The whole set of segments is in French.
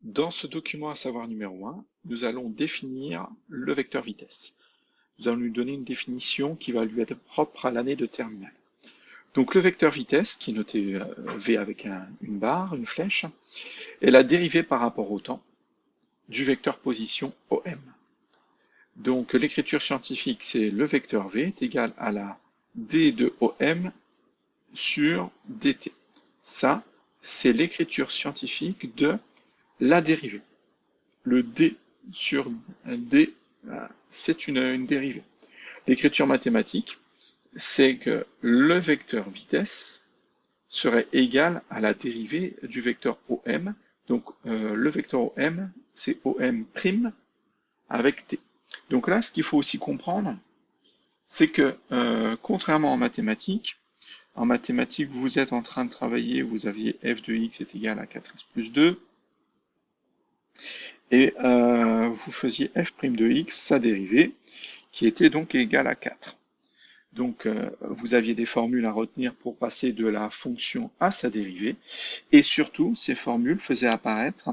Dans ce document à savoir numéro 1, nous allons définir le vecteur vitesse. Nous allons lui donner une définition qui va lui être propre à l'année de terminale. Donc le vecteur vitesse, qui est noté V avec une barre, une flèche, est la dérivée par rapport au temps du vecteur position OM. Donc l'écriture scientifique, c'est le vecteur V est égal à la d de OM sur dt. Ça, c'est l'écriture scientifique de la dérivée. Le d sur d, c'est une dérivée. L'écriture mathématique, c'est que le vecteur vitesse serait égal à la dérivée du vecteur OM. Donc le vecteur OM, c'est OM' avec t. Donc là, ce qu'il faut aussi comprendre, c'est que contrairement en mathématiques, vous êtes en train de travailler, vous aviez f de x est égal à 4x plus 2, et vous faisiez f' de x, sa dérivée, qui était donc égale à 4. Donc vous aviez des formules à retenir pour passer de la fonction à sa dérivée, et surtout, ces formules faisaient apparaître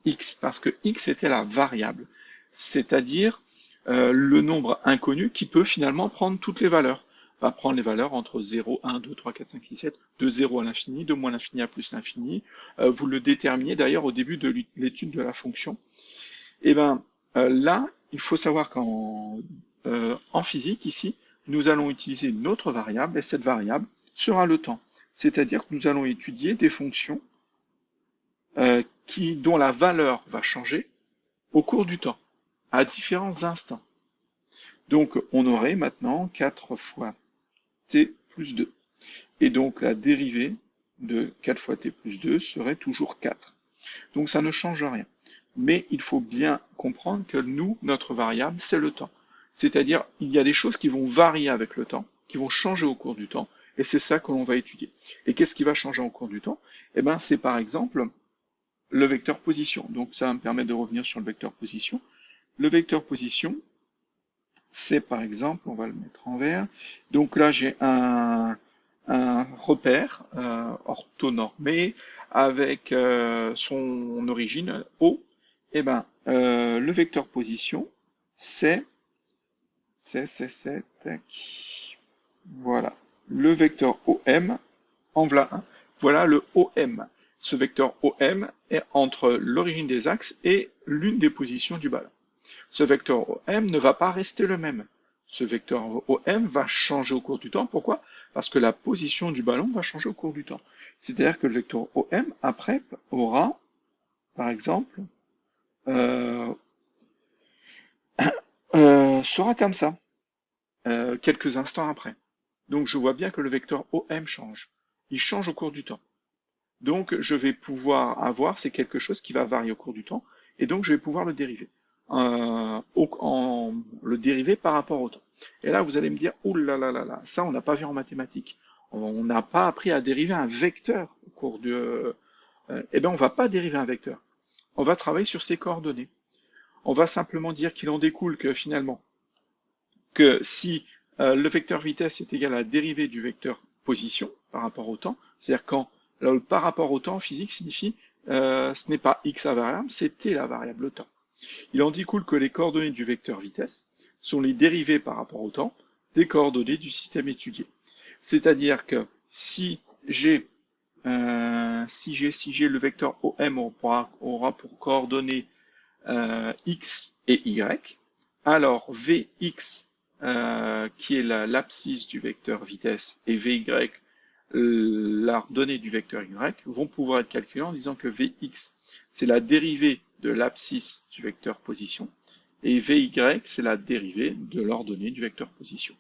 x, parce que x était la variable, c'est-à-dire le nombre inconnu qui peut finalement prendre toutes les valeurs. Va prendre les valeurs entre 0, 1, 2, 3, 4, 5, 6, 7, de 0 à l'infini, de moins l'infini à plus l'infini. Vous le déterminez d'ailleurs au début de l'étude de la fonction. Et bien là, il faut savoir qu'en physique, ici, nous allons utiliser une autre variable, et cette variable sera le temps. C'est-à-dire que nous allons étudier des fonctions dont la valeur va changer au cours du temps, à différents instants. Donc on aurait maintenant 4 fois t plus 2. Et donc la dérivée de 4 fois t plus 2 serait toujours 4. Donc ça ne change rien. Mais il faut bien comprendre que nous, notre variable, c'est le temps. C'est-à-dire, il y a des choses qui vont varier avec le temps, qui vont changer au cours du temps, et c'est ça que l'on va étudier. Et qu'est-ce qui va changer au cours du temps? Eh bien, c'est par exemple le vecteur position. Donc ça va me permettre de revenir sur le vecteur position. Le vecteur position, c'est par exemple, on va le mettre en vert, donc là j'ai un repère orthonormé avec son origine O, et ben le vecteur position c'est tac, voilà, le vecteur OM, en voilà un, voilà le OM. Ce vecteur OM est entre l'origine des axes et l'une des positions du ballon. Ce vecteur OM ne va pas rester le même. Ce vecteur OM va changer au cours du temps. Pourquoi? Parce que la position du ballon va changer au cours du temps. C'est-à-dire que le vecteur OM, après, aura, par exemple, sera comme ça, quelques instants après. Donc je vois bien que le vecteur OM change. Il change au cours du temps. Donc je vais pouvoir avoir, c'est quelque chose qui va varier au cours du temps, et donc je vais pouvoir le dériver. Le dériver par rapport au temps. Et là, vous allez me dire, ouh là là là là, ça on n'a pas vu en mathématiques. On n'a pas appris à dériver un vecteur au cours de... eh bien, on va pas dériver un vecteur. On va travailler sur ses coordonnées. On va simplement dire qu'il en découle que finalement, que si le vecteur vitesse est égal à la dérivée du vecteur position par rapport au temps, c'est-à-dire quand le par rapport au temps en physique signifie ce n'est pas x la variable, c'est t la variable, le temps. Il en découle que les coordonnées du vecteur vitesse sont les dérivées par rapport au temps des coordonnées du système étudié. C'est-à-dire que si j'ai le vecteur OM aura pour coordonnées x et y, alors Vx, qui est l'abscisse du vecteur vitesse, et Vy, l'ordonnée du vecteur y, vont pouvoir être calculés en disant que Vx, c'est la dérivée de l'abscisse du vecteur position, et Vy, c'est la dérivée de l'ordonnée du vecteur position.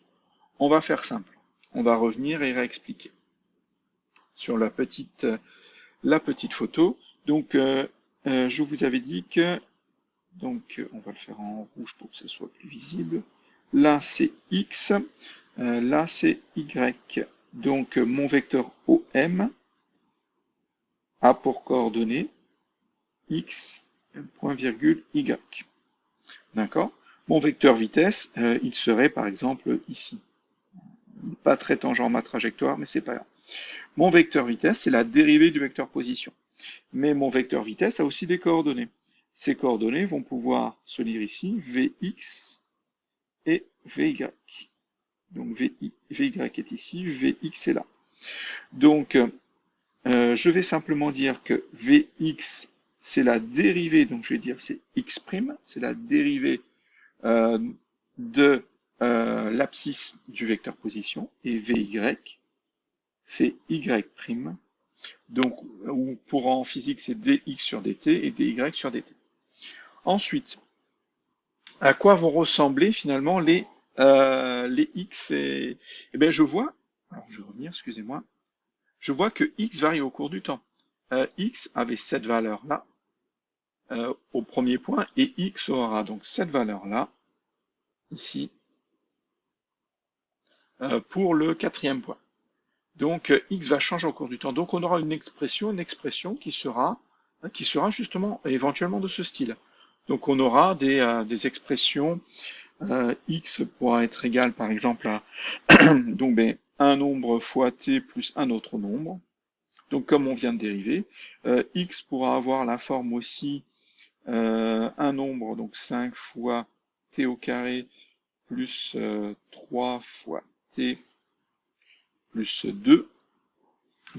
On va faire simple. On va revenir et réexpliquer. Sur la petite photo, donc je vous avais dit que, donc on va le faire en rouge pour que ce soit plus visible. Là c'est x, là c'est y. Donc mon vecteur OM a pour coordonnées x, point virgule, y. D'accord? Mon vecteur vitesse, il serait par exemple ici. Pas très tangent ma trajectoire, mais c'est pas grave. Mon vecteur vitesse, c'est la dérivée du vecteur position. Mais mon vecteur vitesse a aussi des coordonnées. Ces coordonnées vont pouvoir se lire ici, Vx et Vy. Donc Vy est ici, Vx est là. Donc, je vais simplement dire que Vx, c'est la dérivée, donc je vais dire c'est x', c'est la dérivée de l'abscisse du vecteur position, et Vy, c'est y'. Donc, ou pour en physique, c'est dx sur dt et dy sur dt. Ensuite, à quoi vont ressembler finalement les x et... Eh bien, je vois, alors je vais revenir, excusez-moi, je vois que x varie au cours du temps. X avait cette valeur-là au premier point, et x aura donc cette valeur-là, ici, pour le quatrième point. Donc x va changer au cours du temps. Donc on aura une expression qui sera justement éventuellement de ce style. Donc on aura des expressions, x pourra être égal par exemple à donc, un nombre fois t plus un autre nombre. Donc comme on vient de dériver, x pourra avoir la forme aussi un nombre, donc 5 fois t au carré plus 3 fois t plus 2,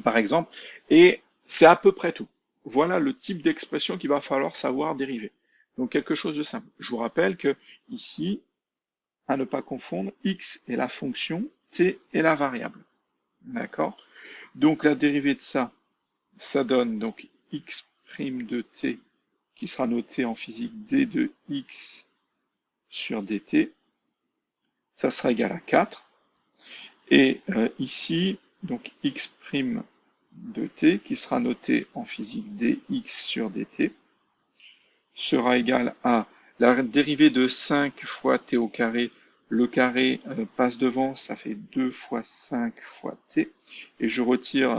par exemple, et c'est à peu près tout. Voilà le type d'expression qu'il va falloir savoir dériver. Donc quelque chose de simple. Je vous rappelle que ici, à ne pas confondre, x est la fonction, t est la variable. D'accord? Donc la dérivée de ça, ça donne donc x' de t qui sera noté en physique d de x sur dt. Ça sera égal à 4. Et ici, donc x' de t, qui sera noté en physique dx sur dt, sera égal à la dérivée de 5 fois t au carré. Le carré passe devant, ça fait 2 fois 5 fois t. Et je retire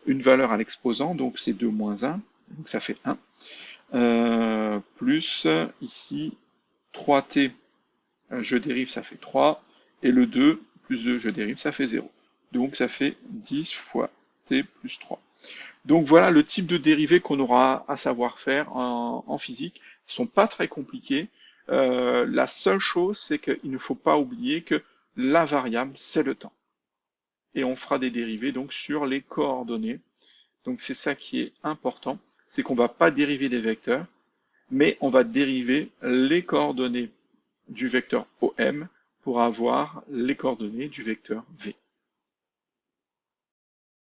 une valeur à l'exposant, donc c'est 2 moins 1, donc ça fait 1. Plus ici 3t, je dérive, ça fait 3. Et le 2 plus 2, je dérive, ça fait 0. Donc ça fait 10 fois t plus 3. Donc voilà le type de dérivés qu'on aura à savoir faire en physique. Ils ne sont pas très compliqués. La seule chose, c'est qu'il ne faut pas oublier que la variable, c'est le temps. Et on fera des dérivés donc sur les coordonnées. Donc c'est ça qui est important, c'est qu'on ne va pas dériver les vecteurs, mais on va dériver les coordonnées du vecteur OM pour avoir les coordonnées du vecteur V.